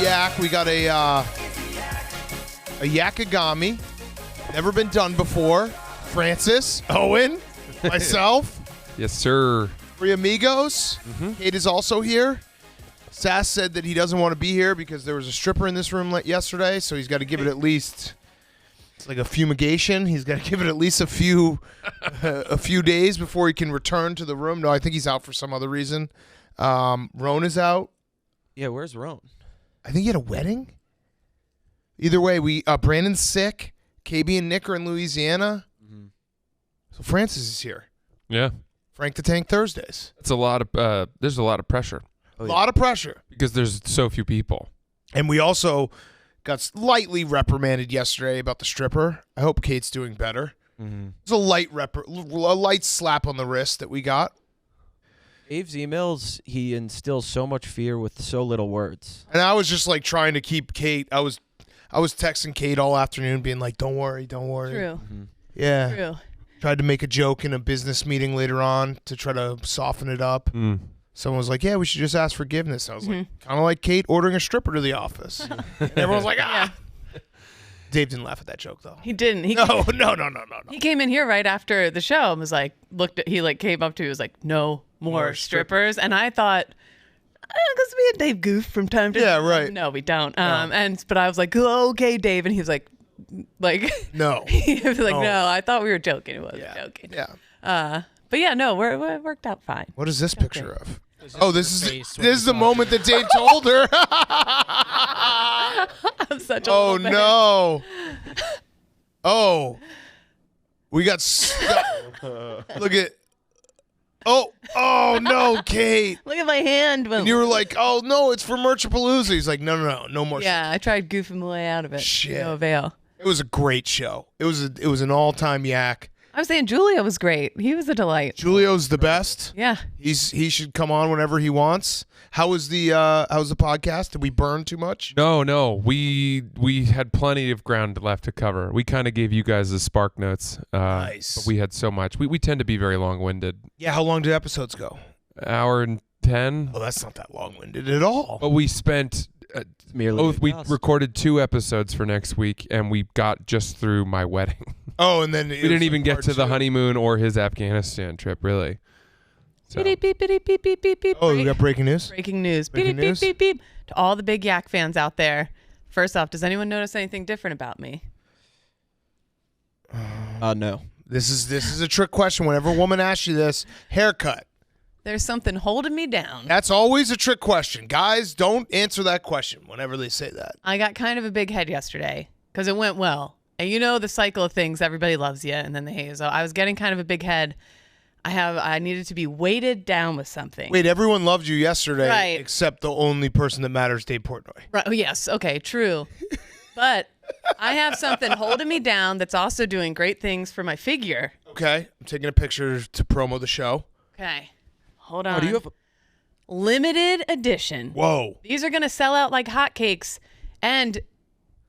yak. We got a yakagami. Never been done before. Francis, Owen, myself. Yes, sir. Three amigos. Kate is also here. Sass said that he doesn't want to be here because there was a stripper in this room yesterday, so he's got to give it at least, it's like a fumigation. He's got to give it at least a few days before he can return to the room. No, I think he's out for some other reason. Roan is out. Yeah, where's Roan? I think he had a wedding. Either way, Brandon's sick. KB and Nick are in Louisiana. So Francis is here. Yeah. Frank the Tank Thursdays. It's a lot of there's a lot of pressure. A lot of pressure. Because there's so few people. And we also got slightly reprimanded yesterday about the stripper. I hope Kate's doing better. It's a light slap on the wrist that we got. Dave's emails, he instills so much fear with so little words. And I was just like trying to keep Kate. I was texting Kate all afternoon being like, don't worry. True. Yeah. True. Tried to make a joke in a business meeting later on to try to soften it up. Someone was like, yeah, we should just ask forgiveness. I was like, kind of like Kate ordering a stripper to the office. And everyone was like, ah. Yeah. Dave didn't laugh at that joke, though. He didn't. No. He came in here right after the show and was like, came up to me and was like, no more strippers. And I thought, because me and Dave goof from time to time. Yeah, right. No, we don't. But I was like, oh, okay, Dave. And he was like, no. He was like, no, I thought we were joking. It wasn't joking. Yeah. But yeah, no, it worked out fine. What is this picture of? Oh, this is the moment that Dave told her. I'm such a oh little no. Oh, we got look at. Oh no, Kate. Look at my hand. And you were like, oh no, it's for Merchapalooza. He's like, no more. Yeah, I tried goofing my way out of it. Shit. No avail. It was a great show. It was an all-time yak. I was saying Julio was great. He was a delight. Julio's the best. Yeah. He should come on whenever he wants. How's the podcast? Did we burn too much? No. We had plenty of ground left to cover. We kind of gave you guys the spark notes. Nice. But we had so much. We tend to be very long-winded. Yeah, how long did episodes go? Hour and 10. Oh, that's not that long-winded at all. But we spent we recorded 2 episodes for next week, and we got just through my wedding. Oh, and then we didn't even get to the honeymoon or his Afghanistan trip, really. So. Beep, beep, beep, beep, beep, beep, beep. Oh, we got breaking news? Breaking news. Beep, beep, beep, beep. To all the big yak fans out there, first off, does anyone notice anything different about me? No. This is a trick question. Whenever a woman asks you this, haircut. There's something holding me down. That's always a trick question. Guys, don't answer that question whenever they say that. I got kind of a big head yesterday because it went well. And you know the cycle of things, everybody loves you, and then they hate you. So I was getting kind of a big head. I needed to be weighted down with something. Wait, everyone loved you yesterday, right, except the only person that matters, Dave Portnoy. Right. Oh, yes. Okay, true. But I have something holding me down that's also doing great things for my figure. Okay. I'm taking a picture to promo the show. Okay. Hold on. Oh, do you have limited edition. Whoa. These are going to sell out like hotcakes. And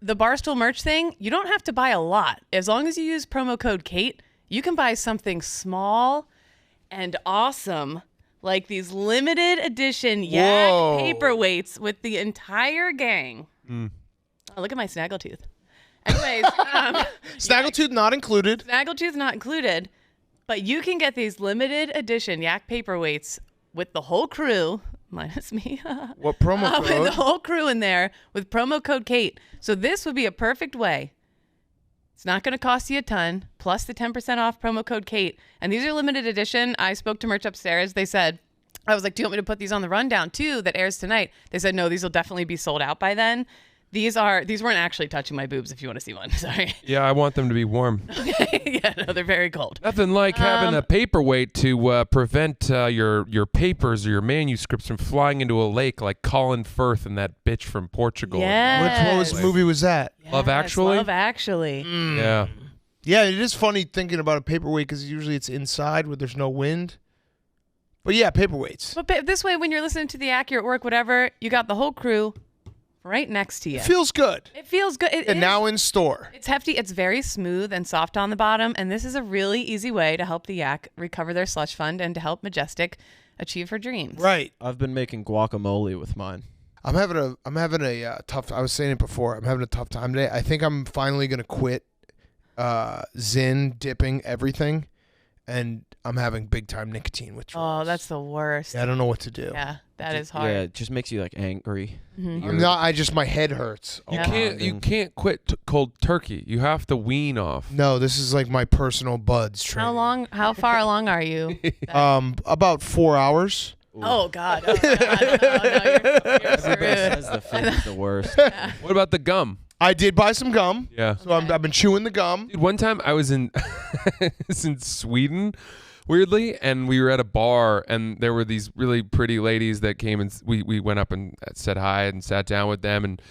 the Barstool merch thing, you don't have to buy a lot. As long as you use promo code Kate, you can buy something small and awesome, like these limited edition yak paperweights with the entire gang. Oh, look at my snaggletooth. Anyways. Snaggletooth not included. Snaggletooth not included. But you can get these limited edition yak paperweights with the whole crew, minus me. What promo code? With the whole crew in there with promo code Kate. So this would be a perfect way. It's not going to cost you a ton, plus the 10% off promo code Kate. And these are limited edition. I spoke to merch upstairs. They said, I was like, do you want me to put these on the rundown too that airs tonight? They said, no, these will definitely be sold out by then. These weren't actually touching my boobs if you want to see one. Sorry. Yeah, I want them to be warm. Okay. Yeah, no, they're very cold. Nothing like having a paperweight to prevent your papers or your manuscripts from flying into a lake like Colin Firth and that bitch from Portugal. Yes. What movie was that? Yes, Love Actually? Love Actually. Yeah. Yeah, it is funny thinking about a paperweight because usually it's inside where there's no wind. But yeah, paperweights. But this way, when you're listening to the Accurate Work, whatever, you got the whole crew right next to you. It feels good. It feels good. And now in store. It's hefty. It's very smooth and soft on the bottom. And this is a really easy way to help the yak recover their slush fund and to help Majestic achieve her dreams. Right. I've been making guacamole with mine. I'm having a tough. I was saying it before. I'm having a tough time today. I think I'm finally gonna quit Zyn dipping everything, and I'm having big time nicotine withdrawals. Oh, that's the worst. Yeah, I don't know what to do. Yeah, that is hard. Yeah, it just makes you like angry. I'm not. My head hurts. You can't quit cold turkey. You have to wean off. No, this is like my personal buds training. How far along are you? About 4 hours. Oh God. Oh, my God. Oh, no, you're Everybody screwed. says the fifth is the worst. What about the gum? I did buy some gum. Yeah. So I've been chewing the gum. Dude, one time I was in Sweden, weirdly, and we were at a bar, and there were these really pretty ladies that came, and we went up and said hi and sat down with them, and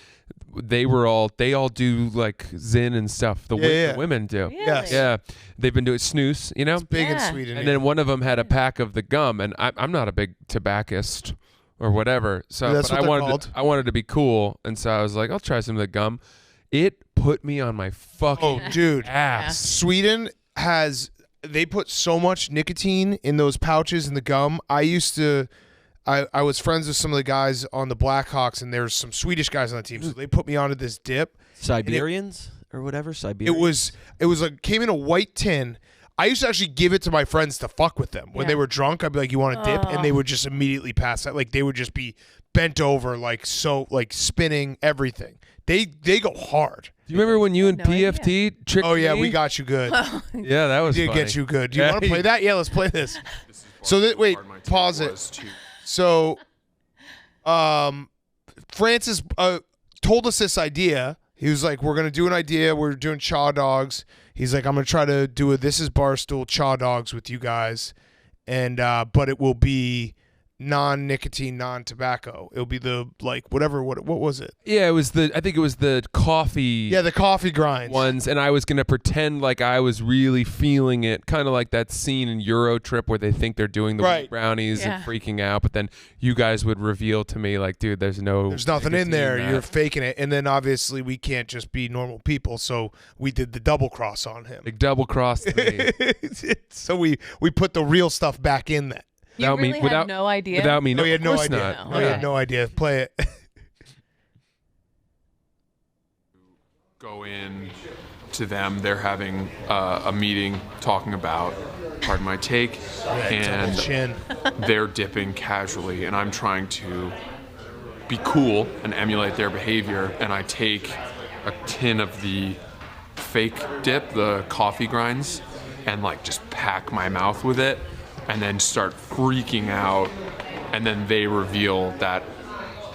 they all do like Zyn and stuff. The women do. Really? Yes. Yeah, they've been doing snus, you know. Big in Yeah. Sweden. And then one of them had a pack of the gum, and I'm not a big tobaccist or whatever. So That's but what I wanted to be cool, and so I was like, I'll try some of the gum. It put me on my fucking dude. ass. Sweden they put so much nicotine in those pouches in the gum. I was friends with some of the guys on the Blackhawks, and there's some Swedish guys on the team, so they put me onto this dip. Siberians or whatever. Siberians. It was like came in a white tin. I used to actually give it to my friends to fuck with them when they were drunk. I'd be like, "You want a dip?" And they would just immediately pass out. Like they would just be bent over, like spinning everything. They go hard. Do you remember when you and no PFT tricked Oh yeah, me? we got you good. Yeah, that was We did funny. get you good. Do you want to play that? Yeah, let's play this. So wait, pause it. So, Francis told us this idea. He was like, "We're gonna do an idea. We're doing chaw dogs." He's like, "I'm gonna try to do This is Barstool chaw dogs with you guys, and but it will be non-nicotine, non-tobacco. It'll be the whatever. What was it? Yeah, I think it was the coffee. Yeah, the coffee grinds ones, and I was gonna pretend like I was really feeling it, kind of like that scene in Euro Trip where they think they're doing the wheat brownies and freaking out, but then you guys would reveal to me like, dude, there's nothing in there. You're faking it, and then obviously we can't just be normal people, so we did the double cross on him. Like double crossed me. So we put the real stuff back in that. You really had no idea? Without me, no, we had no of course idea. not. No, we had no idea. Play it. Go in to them. They're having a meeting talking about, pardon my take, and they're dipping casually, and I'm trying to be cool and emulate their behavior, and I take a tin of the fake dip, the coffee grinds, and just pack my mouth with it, and then start freaking out, and then they reveal that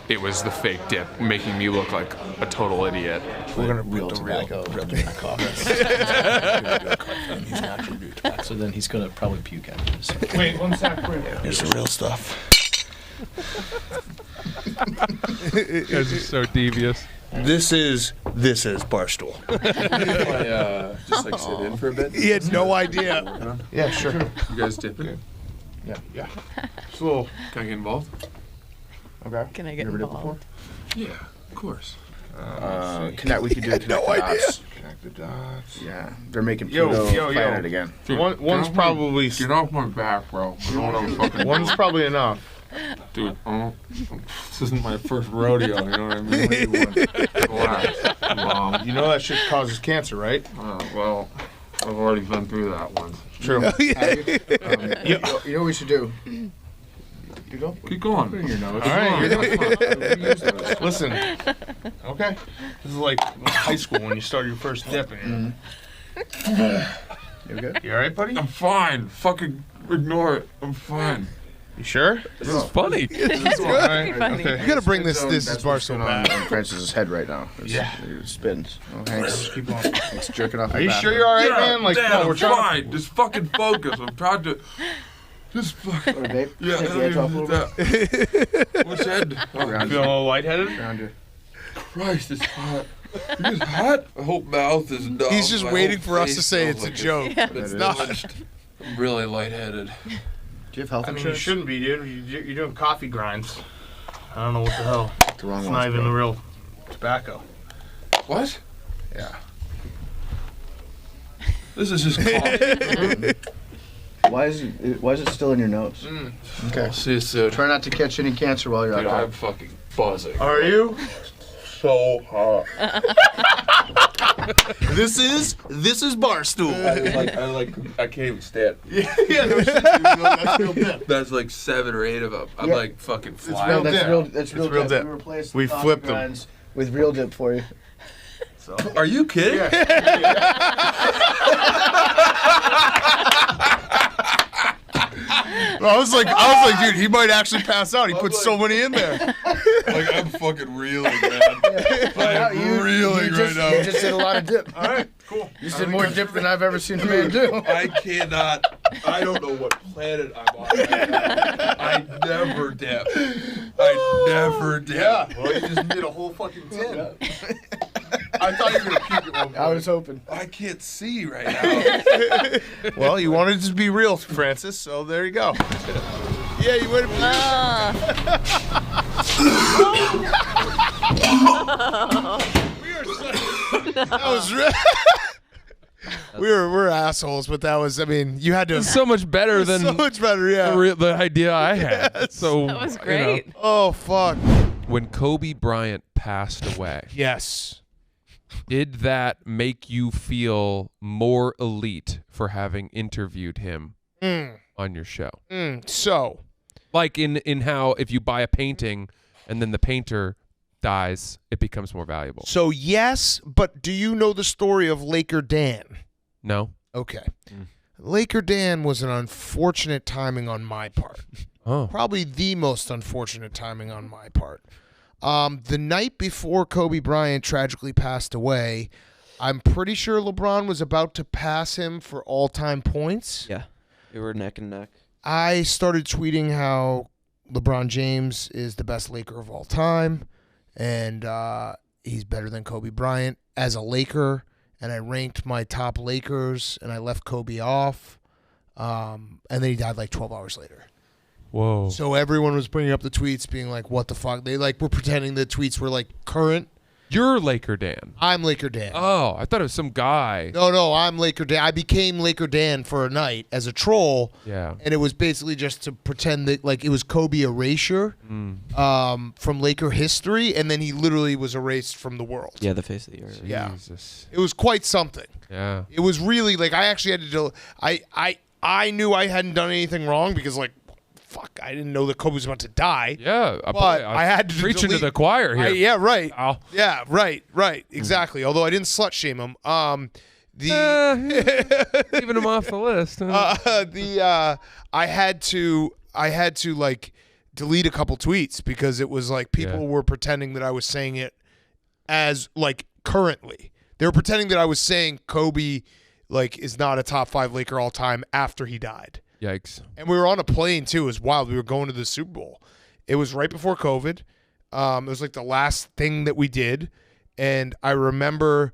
it was the fake dip, making me look like a total idiot. We're gonna real tobacco. He's naturally new tobacco, so then he's gonna probably puke at it. So. Wait, one sec. Here's the real stuff. You guys are so devious. This is Barstool. Just sit in for a bit. He had no idea. Yeah, sure. You guys dipping? Yeah. It's a little. Can I get involved? Okay. Can I get involved? Yeah, of course. We could do it. No idea. Connect the dots. Yeah, they're making Yo, Pluto planet again. Dude, One's probably. Get off my back, bro. I don't know what fucking. One's probably enough. Dude, this isn't my first rodeo. You know what I mean? Relax, Mom. You know that shit causes cancer, right? Well, I've already been through that once. True. You know what we should do? You go. Keep going. Put it in your nose. All right. Right. Listen. Okay. This is like high school when you start your first dip. And You good? You all right, buddy? I'm fine. Fucking ignore it. I'm fine. You sure? This is funny. It's All right. really funny. Okay. You gotta bring this That's is what's Barstool going on back. in Francis's head right now. Yeah. It spins. Okay. Keep going. It's jerking off. Are you sure you're all right, man? Like, Dad, no, we're I'm trying. fine. Just fucking focus. I'm trying to. Just fucking. All right, babe. Yeah. Take the edge off a little bit. What's head? Oh, Around Feeling a little lightheaded? Around you. Christ, it's hot. It is hot. I hope mouth is numb. He's just I waiting hope for us to face say smells it's a joke. Yeah. But it's not. I'm really lightheaded. Do you have health I mean, you insurance? shouldn't be, dude. You're doing coffee grinds. I don't know what the hell. The wrong It's ones, not even bro. the real tobacco. What? Yeah. This is just coffee. Why is it still in your nose? Okay. See you soon. Try not to catch any cancer while you're Dude, out I'm fucking buzzing. Are you? So hot. This is Barstool. I can't even stand. Yeah, no shit, dude. That's real dip. That's like 7 or 8 of them. I'm Yeah. like fucking It's flying. real, down. that's real real dip. dip. We replaced We the coffee flipped 'em. grinds with real dip for you. So. Are you kidding? I was like, dude, he might actually pass out. He put so many in there. Like I'm fucking reeling, man. I'm reeling right now. You just did a lot of dip. All right, cool. You just did more dip than I've ever seen a man do. I cannot. I don't know what planet I'm on. Right now. I never dip. I never dip. Yeah, well, you just did a whole fucking tin. I thought you were gonna puke at one point. I was hoping. I can't see right now. Well, you wanted to be real, Francis, so there you go. Yeah, you went. That was we're assholes, but that was. I mean, you had to. So much better than So much better, yeah. the idea I had. Yes. So That was you know, great. Oh fuck. when Kobe Bryant passed away, Yes. did that make you feel more elite for having interviewed him on your show? So. Like in how if you buy a painting and then the painter dies, it becomes more valuable. So yes, but do you know the story of Laker Dan? No? Okay. Laker Dan was an unfortunate timing on my part. Oh. Probably the most unfortunate timing on my part. The night before Kobe Bryant tragically passed away, I'm pretty sure LeBron was about to pass him for all-time points. Yeah, they were neck and neck. I started tweeting how LeBron James is the best Laker of all time, and he's better than Kobe Bryant as a Laker, and I ranked my top Lakers, and I left Kobe off, and then he died like 12 hours later. Whoa. So everyone was bringing up the tweets being like, what the fuck? They like were pretending the tweets were like current. You're Laker Dan. I'm Laker Dan. Oh, I thought it was some guy. No, I'm Laker Dan. I became Laker Dan for a night as a troll. Yeah. And it was basically just to pretend that like it was Kobe erasure from Laker history, and then he literally was erased from the world. Yeah, the face of the earth. Yeah. Jesus. It was quite something. Yeah. It was really like I actually had to do. I knew I hadn't done anything wrong because like, fuck, I didn't know that Kobe was about to die. Yeah. But I had to preach into delete- the choir here. Yeah, right. Pal. Yeah, right, exactly. Although I didn't slut shame him. Leaving him off the list. I had to like delete a couple tweets because it was like people were pretending that I was saying it as like currently. They were pretending that I was saying Kobe like is not a top 5 Laker all time after he died. Yikes. And we were on a plane too. It was wild. We were going to the Super Bowl. It was right before COVID. It was like the last thing that we did. And I remember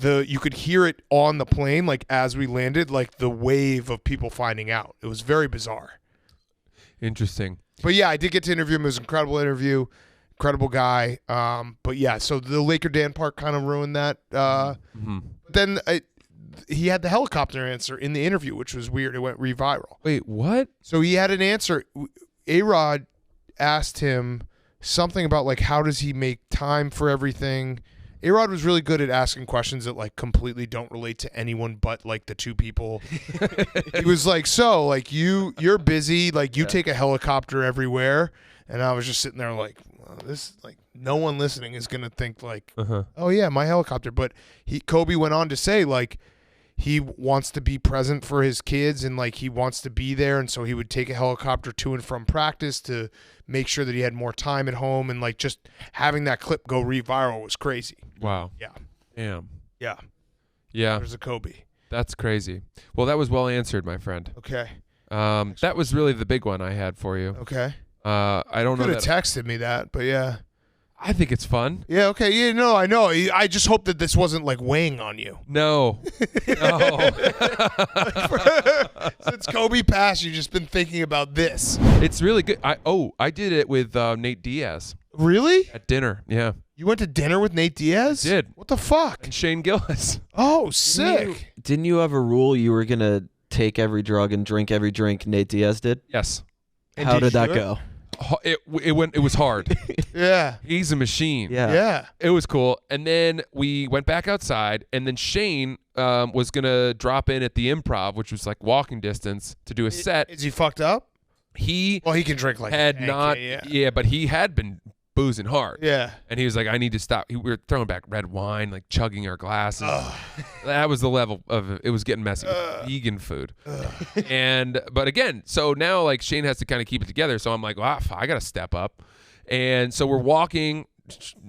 you could hear it on the plane, like as we landed, like the wave of people finding out. It was very bizarre. Interesting. But yeah, I did get to interview him. It was an incredible interview. Incredible guy. But yeah, so the Laker Dan part kind of ruined that. Then he had the helicopter answer in the interview, which was weird. It went re-viral. Wait, what? So he had an answer. A-Rod asked him something about like how does he make time for everything. A-Rod was really good at asking questions that like completely don't relate to anyone but like the two people. He was like, so like you're busy, like you take a helicopter everywhere, and I was just sitting there like, well, this like no one listening is gonna think like, oh yeah, my helicopter. But Kobe went on to say like he wants to be present for his kids and like he wants to be there, and so he would take a helicopter to and from practice to make sure that he had more time at home, and like just having that clip go re-viral was crazy. Wow. Yeah. Damn. Yeah. Yeah. There's a Kobe. That's crazy. Well, that was well answered, my friend. Okay. That was really the big one I had for you. Okay. I don't know Could have that. texted me that, but yeah. I think it's fun. Yeah, okay. Yeah, no, I know. I just hope that this wasn't like weighing on you. No. No. Since Kobe passed, you've just been thinking about this. It's really good. I did it with Nate Diaz Really? at dinner. Yeah. You went to dinner with Nate Diaz? I did. What the fuck? And Shane Gillis. Oh, sick. Didn't you have a rule you were going to take every drug and drink every drink Nate Diaz did? Yes. And How did you that do it? go? It was hard. Yeah. He's a machine. Yeah. It was cool. And then we went back outside, and then Shane was gonna drop in at the Improv, which was like walking distance, to do a set. Is he fucked up? He Well, he can drink like had a not, pancake, yeah, but he had been boozing hard. Yeah. And he was like, I need to stop. We were throwing back red wine, like chugging our glasses. That was the level of it. It was getting messy. Vegan food. But again, so now like Shane has to kind of keep it together. So I'm like, wow, I got to step up. And so we're walking.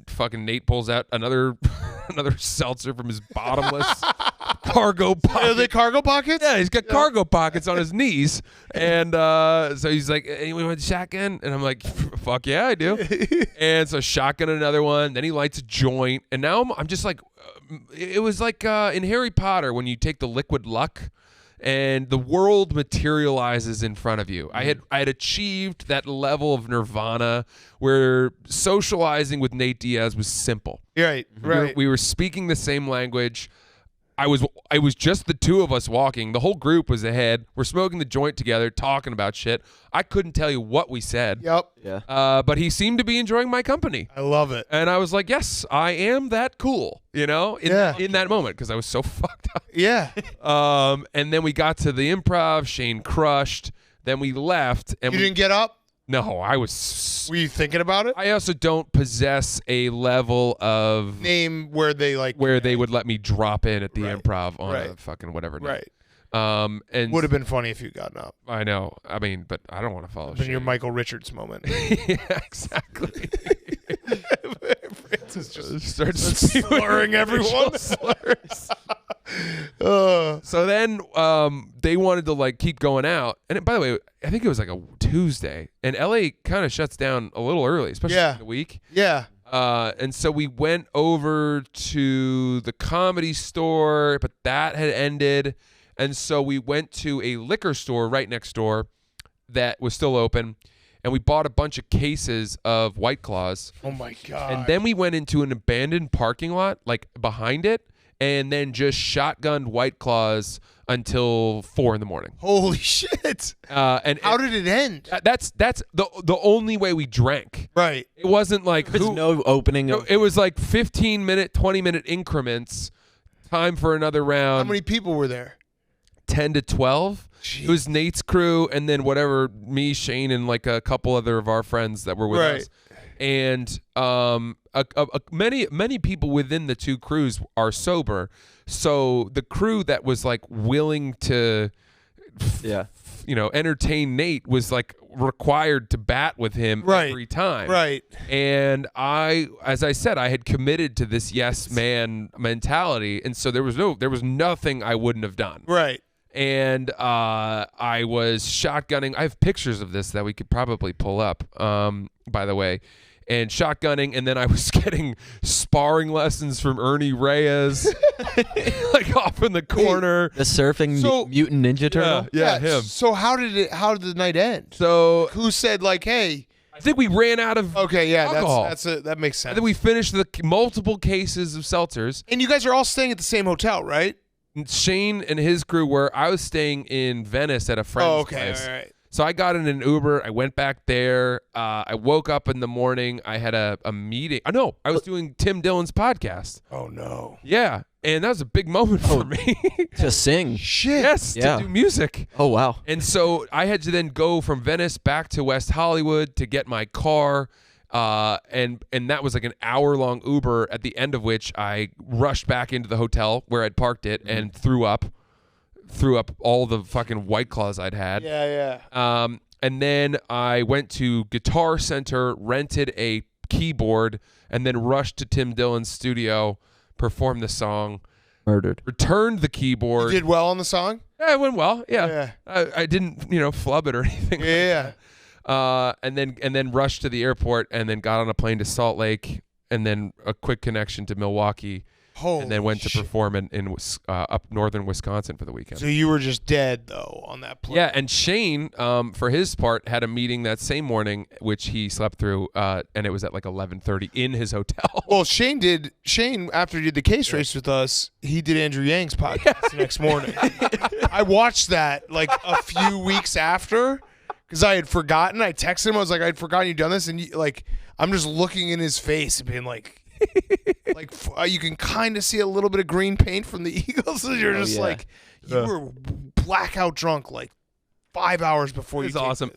Fucking Nate pulls out another seltzer from his bottomless cargo pocket. Are they cargo pockets? Yeah, he's got cargo pockets on his knees. And so he's like, anyone want a shotgun? And I'm like, fuck yeah, I do. And so shotgun another one. Then he lights a joint. And now I'm just like, it was like in Harry Potter when you take the liquid luck and the world materializes in front of you. I had achieved that level of nirvana where socializing with Nate Diaz was simple. Right. We were speaking the same language. I was just the two of us walking. The whole group was ahead. We're smoking the joint together, talking about shit. I couldn't tell you what we said. Yep. Yeah. But he seemed to be enjoying my company. I love it. And I was like, yes, I am that cool, in that moment, because I was so fucked up. Yeah. And then we got to the Improv. Shane crushed. Then we left. And You didn't get up? No, I was. Were you thinking about it? I also don't possess a level of Name where they would let me drop in at the Right. Improv on Right. a fucking whatever Right. night. And Would have been funny if you'd gotten up. I know. I mean, but I don't want to follow Been your Shane. Michael Richards moment. Yeah, exactly. Francis just starts slurring everyone. slurs. Uh, So then they wanted to like keep going out. And by the way, I think it was like a Tuesday. And LA kind of shuts down a little early, especially Yeah. in the week. yeah. And so we went over to the Comedy Store, but that had ended. And so we went to a liquor store right next door that was still open. And we bought a bunch of cases of White Claws. Oh my God. And then we went into an abandoned parking lot, like behind it, and then just shotgunned White Claws until 4 a.m. Holy shit. And How did it end? that's the only way we drank. Right. It wasn't like There's no opening. no, it was like 15-minute, 20-minute increments. Time for another round. How many people were there? 10 to 12. It was Nate's crew, and then whatever, me, Shane, and like a couple other of our friends that were with Right. us. And many people within the two crews are sober. So the crew that was like willing to, Yeah. entertain Nate was like required to bat with him Right. every time. Right. And as I said, I had committed to this yes man mentality, and so there was nothing I wouldn't have done. Right. And I was shotgunning. I have pictures of this that we could probably pull up, by the way. And shotgunning, and then I was getting sparring lessons from Ernie Reyes, like off in the corner. The surfing So- mutant ninja turtle. Yeah, him. So how did the night end? So Who said like, hey? I think we ran out of. Okay, yeah, Alcohol. that makes sense. And then we finished the multiple cases of seltzers. And you guys are all staying at the same hotel, right? Shane and his crew were. I was staying in Venice at a friend's Oh, okay, place. all right. So I got in an Uber. I went back there. I woke up in the morning. I had a meeting. No, I was doing Tim Dillon's podcast. Oh no. Yeah, and that was a big moment for me. To sing. Shit. Yes, Yeah. to do music. Oh wow. And so I had to then go from Venice back to West Hollywood to get my car. And that was like an hour-long Uber, at the end of which I rushed back into the hotel where I'd parked it and threw up all the fucking White Claws I'd had. Yeah, yeah. And then I went to Guitar Center, rented a keyboard, and then rushed to Tim Dillon's studio, performed the song, Murdered. returned the You keyboard. did well on the song? Yeah, it went well. Yeah. Yeah. I didn't, flub it or anything. Yeah. And then rushed to the airport, and then got on a plane to Salt Lake, and then a quick connection to Milwaukee, Holy and then went to shit. perform in up northern Wisconsin for the weekend. So you were just dead though on that plane. Yeah, and Shane, for his part, had a meeting that same morning, which he slept through, and it was at like 11:30 in his hotel. Well, Shane, after he did the case race with us, he did Andrew Yang's podcast the next morning. I watched that like a few weeks after, because I had forgotten. I texted him. I was like, I'd forgotten you'd done this, and I'm just looking in his face and being like, you can kind of see a little bit of green paint from the Eagles. And you're just like, you were blackout drunk like 5 hours before you. It's awesome.